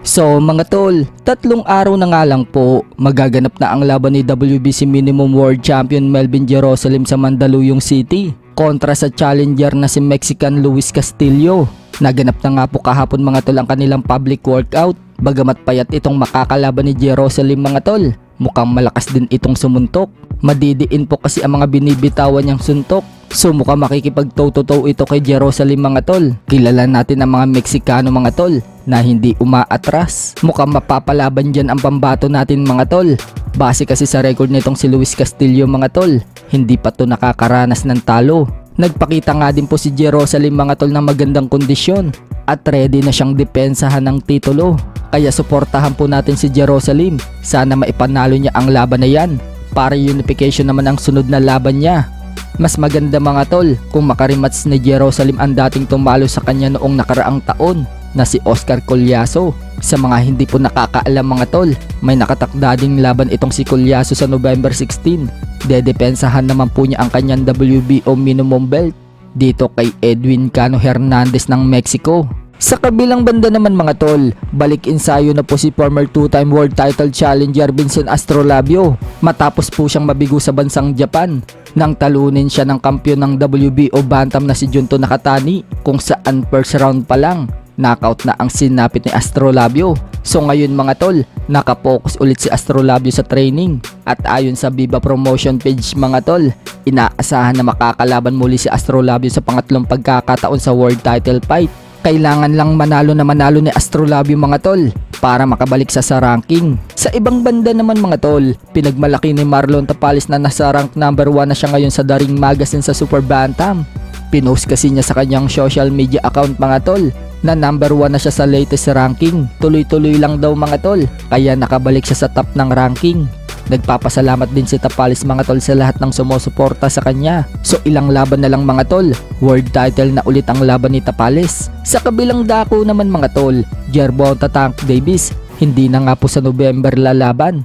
So mga tol, 3 araw na nga lang po, magaganap na ang laban ni WBC Minimum World Champion Melvin Jerusalem sa Mandaluyong City kontra sa challenger na si Mexican Luis Castillo. Naganap na nga po kahapon mga tol ang kanilang public workout. Bagamat payat itong makakalaban ni Jerusalem mga tol, mukhang malakas din itong sumuntok. Madidiin po kasi ang mga binibitawan niyang suntok. So mukhang makikipagtototo ito kay Jerusalem mga tol. Kilala natin ang mga Meksikano mga tol na hindi umaatras. Mukhang mapapalaban dyan ang pambato natin mga tol. Base kasi sa record nitong si Luis Castillo mga tol, hindi pa to nakakaranas ng talo. Nagpakita nga din po si Jerusalem mga tol ng magandang kondisyon at ready na siyang depensahan ng titulo. Kaya suportahan po natin si Jerusalem. Sana maipanalo niya ang laban na yan para unification naman ang sunod na laban niya. Mas maganda mga tol kung makarimats ni Jerusalem ang dating tumalo sa kanya noong nakaraang taon na si Oscar Collazo. Sa mga hindi po nakakaalam mga tol, may nakatakda ding laban itong si Collazo sa November 16. Dedepensahan naman po niya ang kanyang WBO minimum belt dito kay Edwin Cano Hernandez ng Mexico. Sa kabilang banda naman mga tol, balik ensayo na po si former 2-time world title challenger Vincent Astrolabio matapos po siyang mabigo sa bansang Japan nang talunin siya ng kampiyon ng WBO bantam na si Junto Nakatani, kung saan first round pa lang knockout na ang sinapit ni Astrolabio. So ngayon mga tol, nakapokus ulit si Astrolabio sa training at ayon sa Viva Promotion page mga tol, inaasahan na makakalaban muli si Astrolabio sa pangatlong pagkakataon sa world title fight. Kailangan lang manalo ni Astrolabio mga tol para makabalik sa ranking. Sa ibang banda naman mga tol, pinagmalaki ni Marlon Tapales na nasa rank number 1 na siya ngayon sa The Ring Magazine sa Super Bantam. Pinost kasi niya sa kanyang social media account mga tol na number 1 na siya sa latest ranking. Tuloy-tuloy lang daw mga tol, kaya nakabalik siya sa top ng ranking. Nagpapasalamat din si Tapales mga tol sa lahat ng sumusuporta sa kanya. So ilang laban na lang mga tol, world title na ulit ang laban ni Tapales. Sa kabilang dako naman mga tol, Gervonta Tank Davis hindi na nga po sa November lalaban,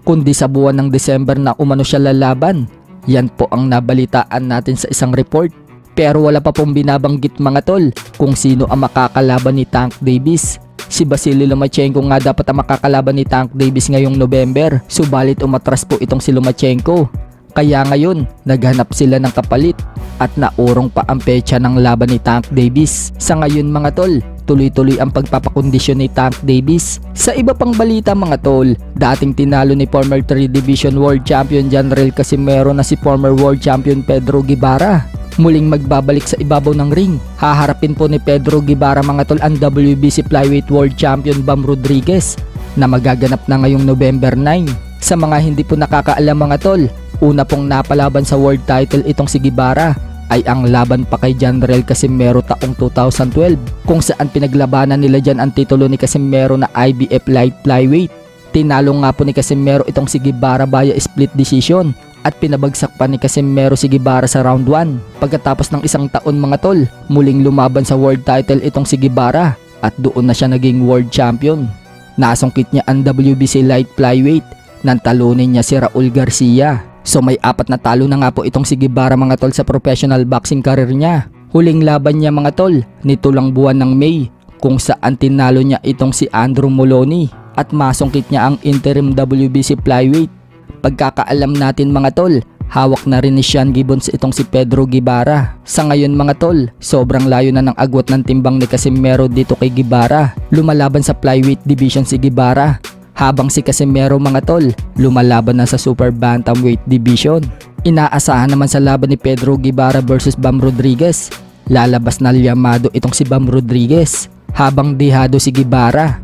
kundi sa buwan ng December na umano siya lalaban. Yan po ang nabalitaan natin sa isang report. Pero wala pa pong binabanggit mga tol kung sino ang makakalaban ni Tank Davis. Si Vasily Lomachenko nga dapat ang makakalaban ni Tank Davis ngayong November, subalit umatras po itong si Lomachenko. Kaya ngayon, naghanap sila ng kapalit at naurong pa ang petsa ng laban ni Tank Davis. Sa ngayon mga tol, tuloy-tuloy ang pagpapakondisyon ni Tank Davis. Sa iba pang balita mga tol, dating tinalo ni former 3 Division World Champion Janrel Casimero na si former World Champion Pedro Guevara. Muling magbabalik sa ibabaw ng ring. Haharapin po ni Pedro Guevara mga tol ang WBC Flyweight World Champion Bam Rodriguez na magaganap na ngayong November 9. Sa mga hindi po nakakaalam mga tol, una pong napalaban sa world title itong si Guevara ay ang laban pa kay Janrel Casimero taong 2012, kung saan pinaglabanan nila dyan ang titulo ni Casimero na IBF Light Flyweight. Tinalo nga po ni Casimero itong si Guevara via split decision at pinabagsak pa ni Casimero si Guevara sa round 1. Pagkatapos ng isang taon mga tol, muling lumaban sa world title itong si Guevara at doon na siya naging world champion. Nasungkit niya ang WBC Light Flyweight nang talunin niya si Raul Garcia. So may 4 na talo na nga po itong si Guevara mga tol sa professional boxing career niya. Huling laban niya mga tol nito lang buwan ng May, kung saan tinalo niya itong si Andrew Moloney at masungkit niya ang interim WBC Flyweight. Pagkakaalam natin mga tol, hawak na rin ni Sean Gibbons itong si Pedro Guevara. Sa ngayon mga tol, sobrang layo na ng agwat ng timbang ni Casimero dito kay Guevara. Lumalaban sa flyweight division si Guevara, habang si Casimero mga tol, lumalaban na sa super bantamweight division. Inaasahan naman sa laban ni Pedro Guevara versus Bam Rodriguez, lalabas na liyamado itong si Bam Rodriguez, habang dihado si Guevara.